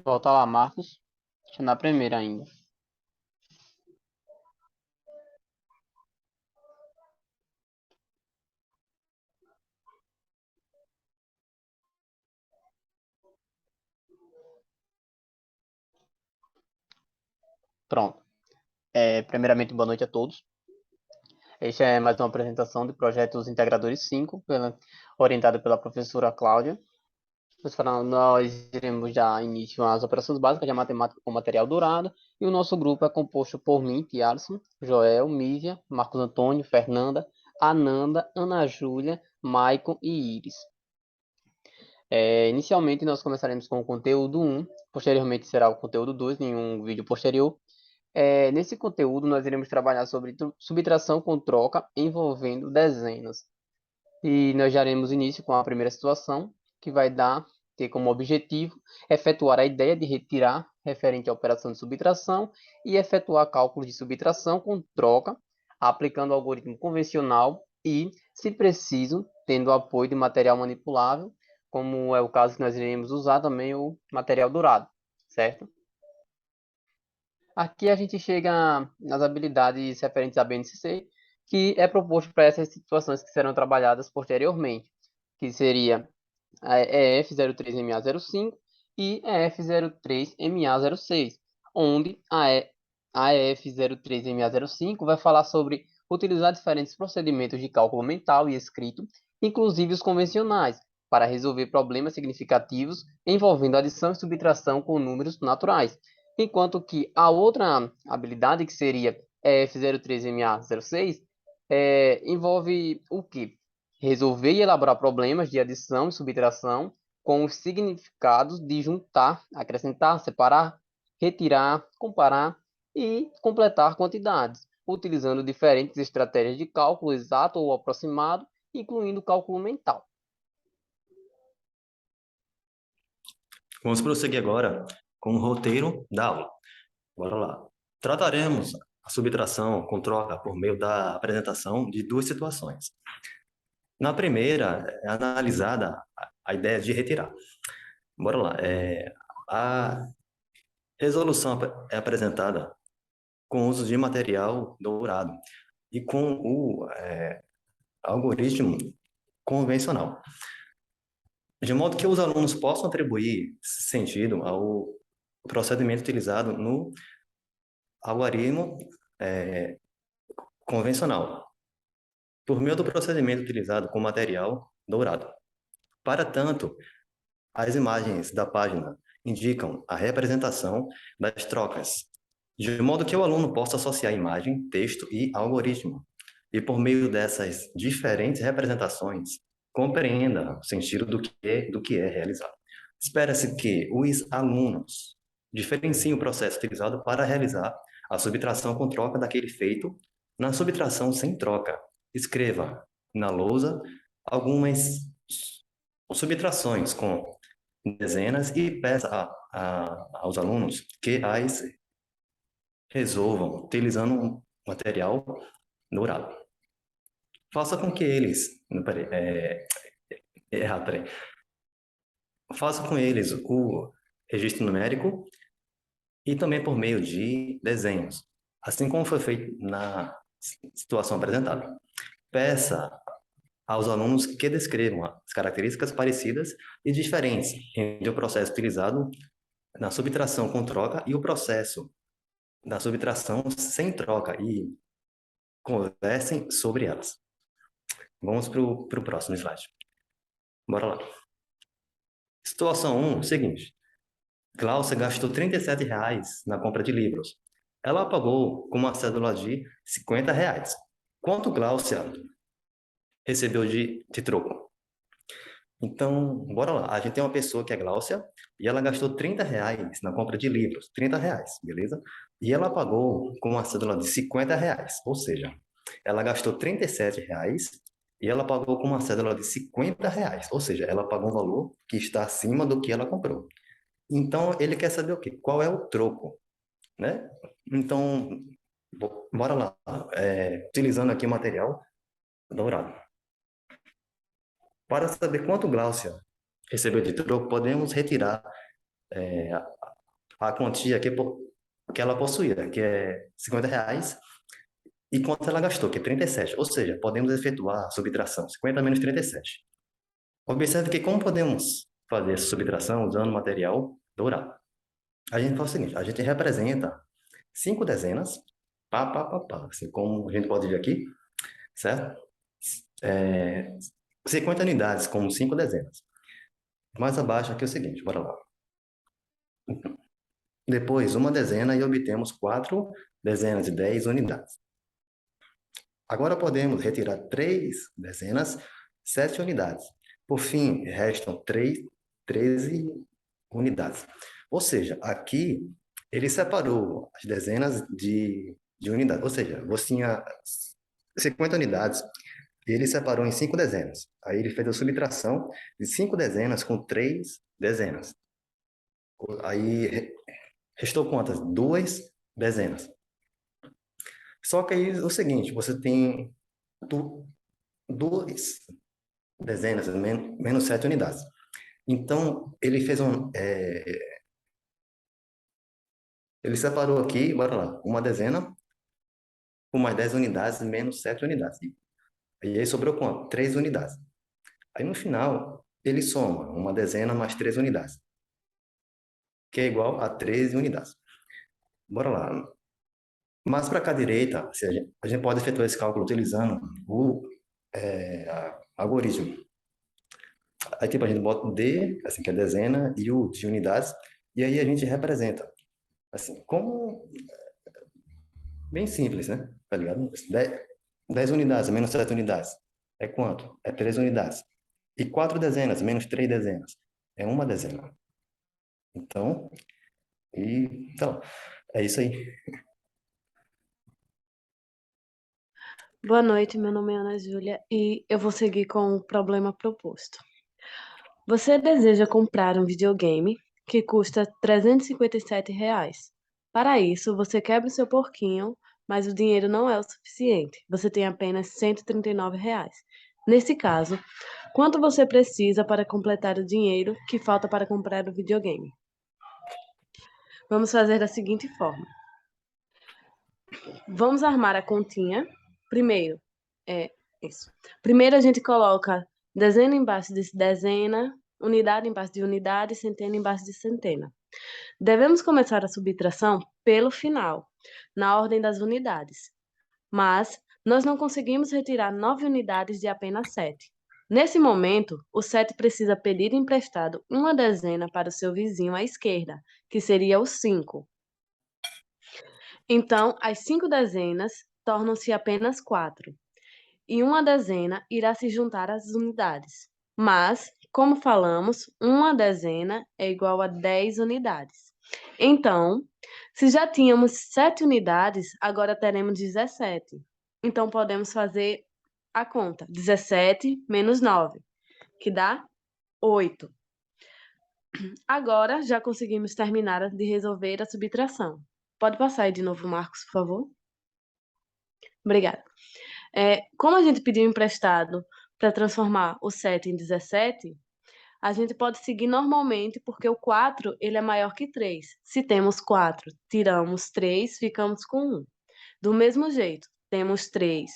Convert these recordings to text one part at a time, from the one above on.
Volta lá, Marcos. Deixa eu na primeira ainda. Pronto. Primeiramente, boa noite a todos. Este é mais uma apresentação de projetos integradores 5, orientada pela professora Cláudia. Nós iremos dar início às operações básicas de matemática com material dourado. E o nosso grupo é composto por mim, Tiarson, Joel, Mívia, Marcos Antônio, Fernanda, Ananda, Ana Júlia, Maicon e Iris. Inicialmente, nós começaremos com o conteúdo 1, posteriormente será o conteúdo 2, em um vídeo posterior. Nesse conteúdo, nós iremos trabalhar sobre subtração com troca envolvendo dezenas. E nós daremos início com a primeira situação, que vai ter como objetivo efetuar a ideia de retirar referente à operação de subtração e efetuar cálculos de subtração com troca, aplicando o algoritmo convencional e, se preciso, tendo apoio de material manipulável, como é o caso que nós iremos usar também o material dourado, certo? Aqui a gente chega nas habilidades referentes à BNCC, que é proposto para essas situações que serão trabalhadas posteriormente, que seria a EF03MA05 e EF03MA06, onde a EF03MA05 vai falar sobre utilizar diferentes procedimentos de cálculo mental e escrito, inclusive os convencionais, para resolver problemas significativos envolvendo adição e subtração com números naturais. Enquanto que a outra habilidade, que seria EF03MA06, envolve o quê? Resolver e elaborar problemas de adição e subtração com os significados de juntar, acrescentar, separar, retirar, comparar e completar quantidades, utilizando diferentes estratégias de cálculo exato ou aproximado, incluindo cálculo mental. Vamos prosseguir agora com o roteiro da aula. Bora lá. Trataremos a subtração com troca por meio da apresentação de duas situações. Na primeira, é analisada a ideia de retirar. Bora lá. A resolução é apresentada com o uso de material dourado e com o algoritmo convencional, de modo que os alunos possam atribuir sentido ao procedimento utilizado no algoritmo convencional, por meio do procedimento utilizado com material dourado. Para tanto, as imagens da página indicam a representação das trocas, de modo que o aluno possa associar imagem, texto e algoritmo, e por meio dessas diferentes representações, compreenda o sentido do que é realizado. Espera-se que os alunos diferenciem o processo utilizado para realizar a subtração com troca daquele feito na subtração sem troca. Escreva na lousa algumas subtrações com dezenas e peça aos alunos que as resolvam utilizando um material dourado. Faça com que eles... Peraí, peraí. Faça com eles o registro numérico e também por meio de desenhos, assim como foi feito na situação apresentada. Peça aos alunos que descrevam as características parecidas e diferentes entre o processo utilizado na subtração com troca e o processo da subtração sem troca e conversem sobre elas. Vamos para o próximo slide. Bora lá. Situação 1, seguinte. Glaucia gastou R$ 37 na compra de livros. Ela pagou com uma cédula de R$ 50. Quanto Glaucia recebeu de troco? Então, bora lá. A gente tem uma pessoa que é Glaucia e ela gastou R$ 30 na compra de livros. R$ 30, beleza? E ela pagou com uma cédula de R$ 50, ou seja, ela gastou R$ 37 e ela pagou com uma cédula de R$ 50, ou seja, ela pagou um valor que está acima do que ela comprou. Então, ele quer saber o quê? Qual é o troco, né? Então, bora lá. Utilizando aqui o material dourado. Para saber quanto Glaucia recebeu de troco, podemos retirar a quantia que ela possuía, que é R$ 50, e quanto ela gastou, que é 37. Ou seja, podemos efetuar a subtração, 50 menos 37. Observe que como podemos fazer essa subtração usando material dourado. A gente faz o seguinte, a gente representa 5 dezenas, assim como a gente pode ver aqui, certo? 50 unidades como 5 dezenas. Mais abaixo aqui é o seguinte, bora lá. Depois, uma dezena e obtemos 4 dezenas de 10 unidades. Agora podemos retirar 3 dezenas, 7 unidades. Por fim, restam 13 unidades. Ou seja, aqui ele separou as dezenas de unidades. Ou seja, você tinha 50 unidades e ele separou em 5 dezenas. Aí ele fez a subtração de 5 dezenas com 3 dezenas. Aí restou quantas? 2 dezenas. Só que aí é o seguinte, você tem 2 dezenas, menos 7 unidades. Então, ele separou aqui, bora lá, uma dezena com mais 10 unidades, menos 7 unidades. E aí sobrou quanto? 3 unidades. Aí no final, ele soma uma dezena mais 3 unidades, que é igual a 13 unidades. Bora lá. Mas para cá direita, a gente pode efetuar esse cálculo utilizando o algoritmo. Aí tipo, a gente bota o D, assim, que é dezena, e o de unidades, e aí a gente representa. Assim, como bem simples, né? Tá ligado? 10 unidades menos 7 unidades é quanto? É 3 unidades. E 4 dezenas menos 3 dezenas é uma dezena. Então, então, é isso aí. Boa noite, meu nome é Ana Júlia e eu vou seguir com o problema proposto. Você deseja comprar um videogame que custa R$ 357. Para isso, você quebra o seu porquinho, mas o dinheiro não é o suficiente. Você tem apenas R$ 139. Nesse caso, quanto você precisa para completar o dinheiro que falta para comprar o videogame? Vamos fazer da seguinte forma. Vamos armar a continha. Primeiro, é isso. Primeiro a gente coloca dezena embaixo de dezena, unidade embaixo de unidade, centena embaixo de centena. Devemos começar a subtração pelo final, na ordem das unidades. Mas nós não conseguimos retirar 9 unidades de apenas 7. Nesse momento, o 7 precisa pedir emprestado uma dezena para o seu vizinho à esquerda, que seria o 5. Então, as 5 dezenas tornam-se apenas 4, e uma dezena irá se juntar às unidades. Mas, como falamos, uma dezena é igual a 10 unidades. Então, se já tínhamos 7 unidades, agora teremos 17. Então, podemos fazer a conta: 17 menos 9, que dá 8. Agora já conseguimos terminar de resolver a subtração. Pode passar aí de novo, Marcos, por favor? Obrigada. Como a gente pediu emprestado para transformar o 7 em 17, a gente pode seguir normalmente, porque o 4 ele é maior que 3. Se temos 4, tiramos 3, ficamos com 1. Do mesmo jeito, temos 3,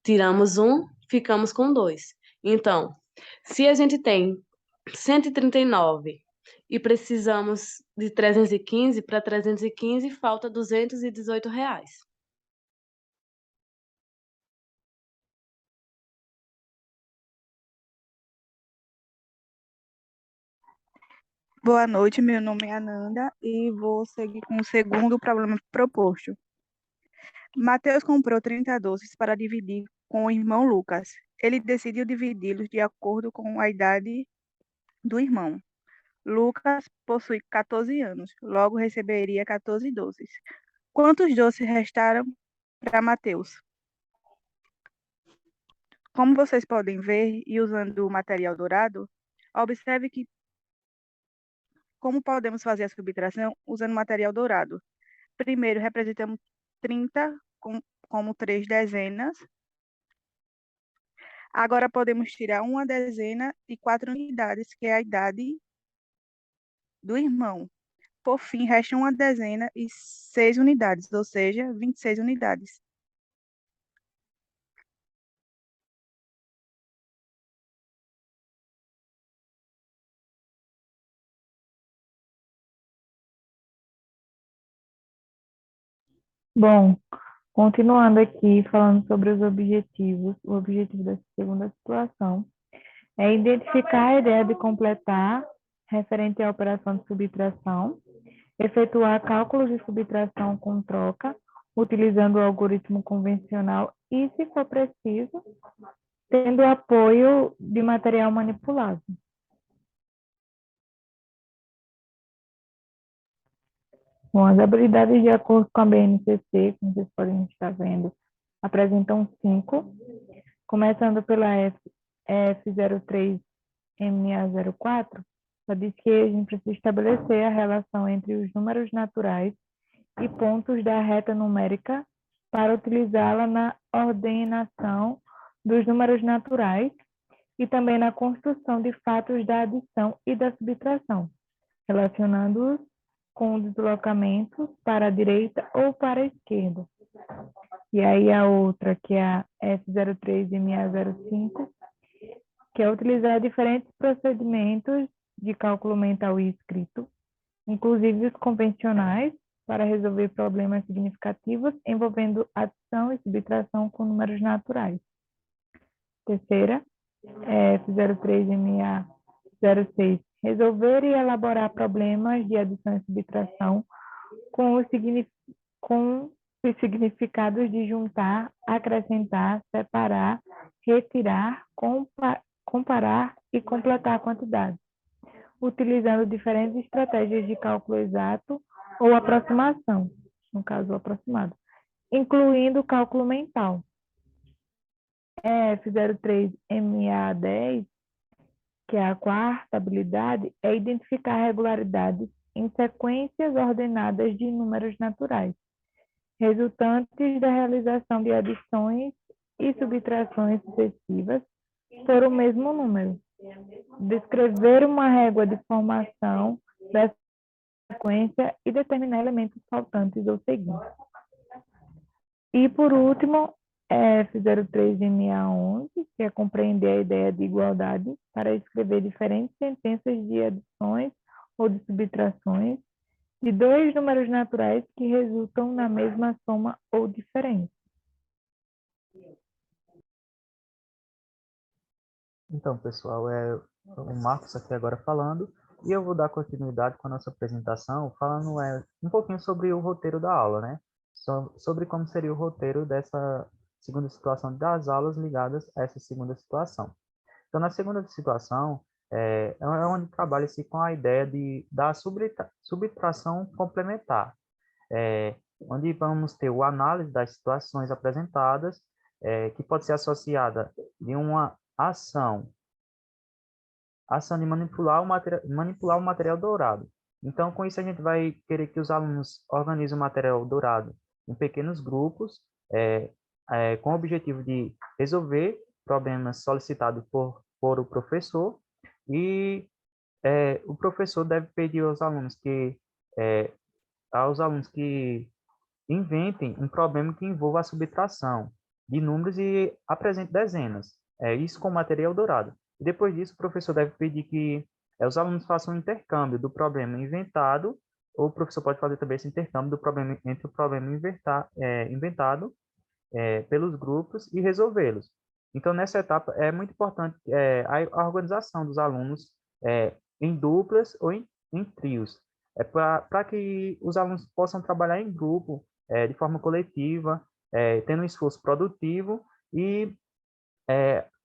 tiramos 1, ficamos com 2. Então, se a gente tem 139 e precisamos de 315, para 315 falta R$ 218. Boa noite, meu nome é Ananda e vou seguir com o segundo problema proposto. Mateus comprou 30 doces para dividir com o irmão Lucas. Ele decidiu dividi-los de acordo com a idade do irmão. Lucas possui 14 anos, logo receberia 14 doces. Quantos doces restaram para Mateus? Como vocês podem ver, e usando o material dourado, observe que como podemos fazer a subtração usando material dourado. Primeiro, representamos 30 como 3 dezenas. Agora podemos tirar uma dezena e 4 unidades, que é a idade do irmão. Por fim, restam uma dezena e 6 unidades, ou seja, 26 unidades. Bom, continuando aqui, falando sobre os objetivos, o objetivo dessa segunda situação é identificar a ideia de completar referente à operação de subtração, efetuar cálculos de subtração com troca, utilizando o algoritmo convencional e, se for preciso, tendo apoio de material manipulado. Bom, as habilidades de acordo com a BNCC, como vocês podem estar vendo, apresentam 5, começando pela F03MA04, só diz que a gente precisa estabelecer a relação entre os números naturais e pontos da reta numérica para utilizá-la na ordenação dos números naturais e também na construção de fatos da adição e da subtração, relacionando-os com deslocamentos para a direita ou para a esquerda. E aí a outra, que é a F03MA05, que é utilizar diferentes procedimentos de cálculo mental e escrito, inclusive os convencionais, para resolver problemas significativos envolvendo adição e subtração com números naturais. Terceira, F03MA06, resolver e elaborar problemas de adição e subtração com os significados de juntar, acrescentar, separar, retirar, comparar e completar quantidades, utilizando diferentes estratégias de cálculo exato ou aproximação, no caso aproximado, incluindo o cálculo mental. F03MA10, que é a quarta habilidade, é identificar regularidades em sequências ordenadas de números naturais, resultantes da realização de adições e subtrações sucessivas por o mesmo número. Descrever uma régua de formação da sequência e determinar elementos faltantes ou seguintes. E, por último, F03MA11, que é compreender a ideia de igualdade para escrever diferentes sentenças de adições ou de subtrações de dois números naturais que resultam na mesma soma ou diferença. Então, pessoal, é o Marcos aqui agora falando, e eu vou dar continuidade com a nossa apresentação, falando um pouquinho sobre o roteiro da aula, né? Sobre como seria o roteiro dessa segunda situação das aulas ligadas a essa segunda situação. Então, na segunda situação, é onde trabalha-se com a ideia da subtração complementar, onde vamos ter a análise das situações apresentadas, que pode ser associada de uma ação de manipular o material dourado. Então, com isso, a gente vai querer que os alunos organizem o material dourado em pequenos grupos, com o objetivo de resolver problemas solicitados por o professor, e o professor deve pedir aos alunos que inventem um problema que envolva a subtração de números e apresente dezenas. Isso com material dourado. E depois disso, o professor deve pedir que os alunos façam um intercâmbio do problema inventado, ou o professor pode fazer também esse intercâmbio do problema entre o problema inventado pelos grupos e resolvê-los. Então, nessa etapa, é muito importante a organização dos alunos em duplas ou em trios, para que os alunos possam trabalhar em grupo, de forma coletiva, tendo um esforço produtivo e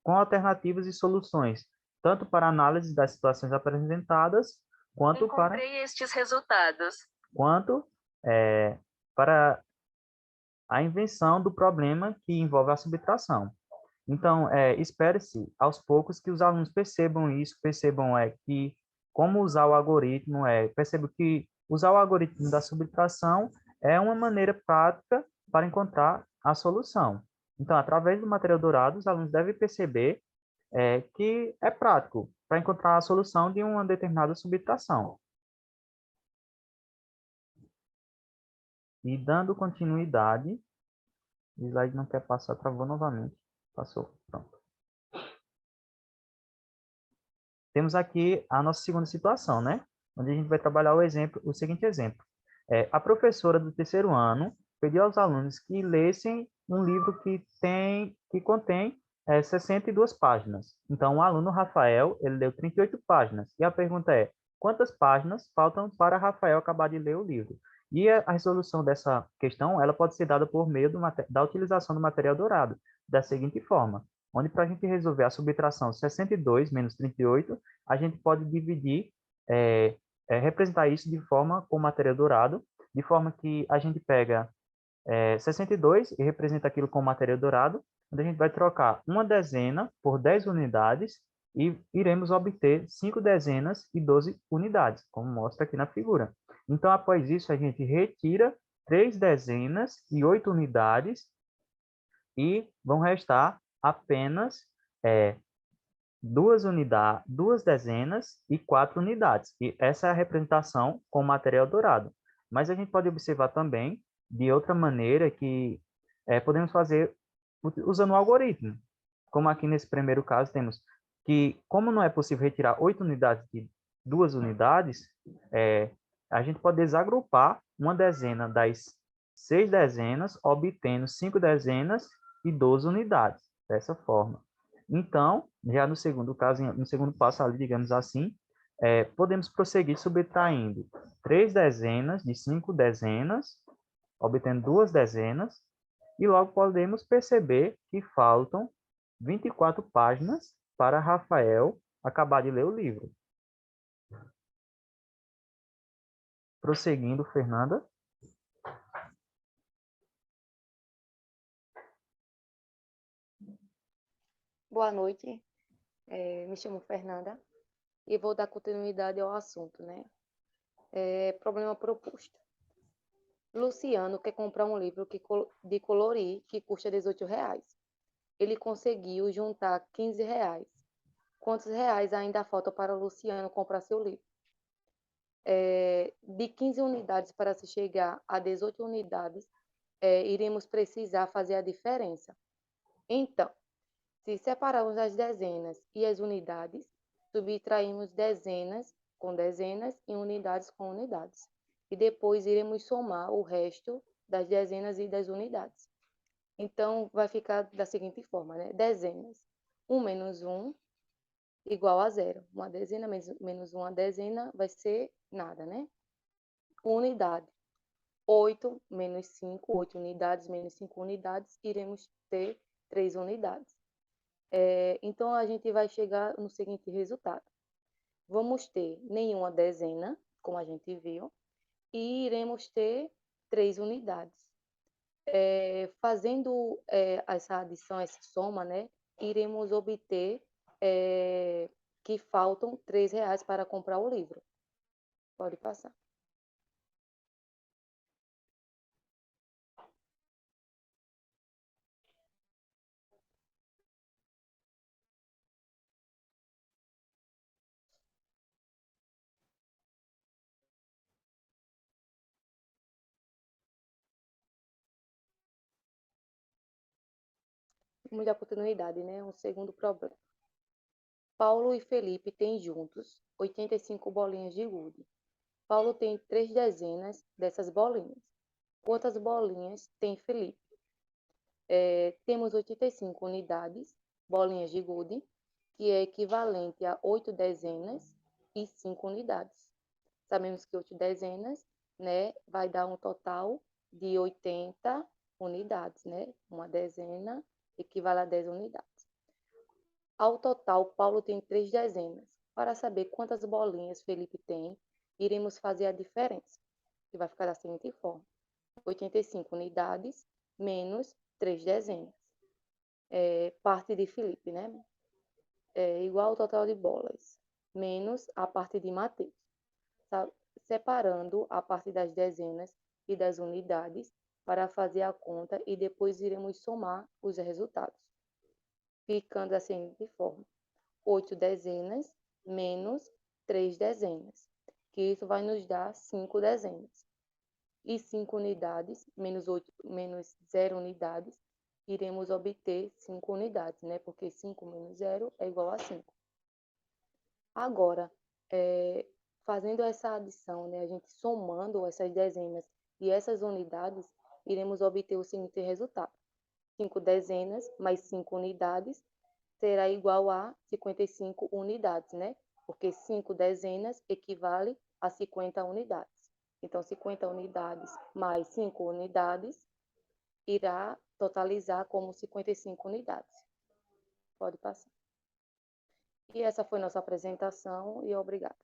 com alternativas e soluções, tanto para análise das situações apresentadas, quanto estes resultados. quanto para a invenção do problema que envolve a subtração. Então, espere-se aos poucos que os alunos percebam isso, percebam que como usar o algoritmo, percebam que usar o algoritmo da subtração é uma maneira prática para encontrar a solução. Então, através do material dourado, os alunos devem perceber que é prático para encontrar a solução de uma determinada subtração. E dando continuidade, o slide não quer passar, travou novamente. Passou, pronto. Temos aqui a nossa segunda situação, né? Onde a gente vai trabalhar o seguinte exemplo. A professora do terceiro ano pediu aos alunos que lessem um livro que contém 62 páginas. Então, o aluno Rafael, ele leu 38 páginas. E a pergunta é, quantas páginas faltam para Rafael acabar de ler o livro? E a resolução dessa questão, ela pode ser dada por meio da utilização do material dourado, da seguinte forma, onde para a gente resolver a subtração 62 menos 38, a gente pode dividir, representar isso de forma com material dourado, de forma que a gente pega 62 e representa aquilo com material dourado, onde a gente vai trocar uma dezena por 10 unidades e iremos obter 5 dezenas e 12 unidades, como mostra aqui na figura. Então, após isso, a gente retira 3 dezenas e 8 unidades e vão restar apenas duas dezenas e 4 unidades. E essa é a representação com material dourado. Mas a gente pode observar também, de outra maneira, que podemos fazer usando o algoritmo. Como aqui nesse primeiro caso temos que, como não é possível retirar 8 unidades de 2 unidades, a gente pode desagrupar uma dezena das 6 dezenas, obtendo 5 dezenas e 12 unidades, dessa forma. Então, já no segundo caso, no segundo passo ali, digamos assim, podemos prosseguir subtraindo 3 dezenas de 5 dezenas, obtendo 2 dezenas, e logo podemos perceber que faltam 24 páginas para Rafael acabar de ler o livro. Prosseguindo, Fernanda. Boa noite, me chamo Fernanda e vou dar continuidade ao assunto, né? Problema proposto. Luciano quer comprar um livro de colorir que custa R$18. Ele conseguiu juntar R$15. Quantos reais ainda faltam para o Luciano comprar seu livro? De 15 unidades para se chegar a 18 unidades, iremos precisar fazer a diferença. Então, se separarmos as dezenas e as unidades, subtraímos dezenas com dezenas e unidades com unidades. E depois iremos somar o resto das dezenas e das unidades. Então, vai ficar da seguinte forma, né? Dezenas. 1 menos 1 igual a 0. Uma dezena menos uma dezena vai ser nada, né? Unidade. 8 menos 5, 8 unidades menos 5 unidades, iremos ter 3 unidades. Então, a gente vai chegar no seguinte resultado. Vamos ter nenhuma dezena, como a gente viu, e iremos ter 3 unidades. Fazendo essa adição, essa soma, né, iremos obter que faltam R$3 para comprar o livro. Pode passar. Vamos dar continuidade, né? Um segundo problema. Paulo e Felipe têm juntos 85 bolinhas de gude. Paulo tem 3 dezenas dessas bolinhas. Quantas bolinhas tem Felipe? Temos 85 unidades, bolinhas de gude, que é equivalente a 8 dezenas e 5 unidades. Sabemos que 8 dezenas, né, vai dar um total de 80 unidades, né? Uma dezena equivale a 10 unidades. Ao total, Paulo tem 3 dezenas. Para saber quantas bolinhas Felipe tem, iremos fazer a diferença, que vai ficar da seguinte forma. 85 unidades menos 3 dezenas. Parte de Felipe, né? Igual ao total de bolas, menos a parte de Mateus. Separando a parte das dezenas e das unidades para fazer a conta e depois iremos somar os resultados. Ficando da seguinte forma. 8 dezenas menos 3 dezenas, que isso vai nos dar 5 dezenas. e 5 unidades, menos 0 unidades, iremos obter 5 unidades, né? Porque 5 menos 0 é igual a 5. Agora, fazendo essa adição, né, a gente somando essas dezenas e essas unidades, iremos obter o seguinte resultado. 5 dezenas mais 5 unidades será igual a 55 unidades, né? Porque 5 dezenas equivale a 50 unidades. Então, 50 unidades mais 5 unidades irá totalizar como 55 unidades. Pode passar. E essa foi nossa apresentação e obrigada.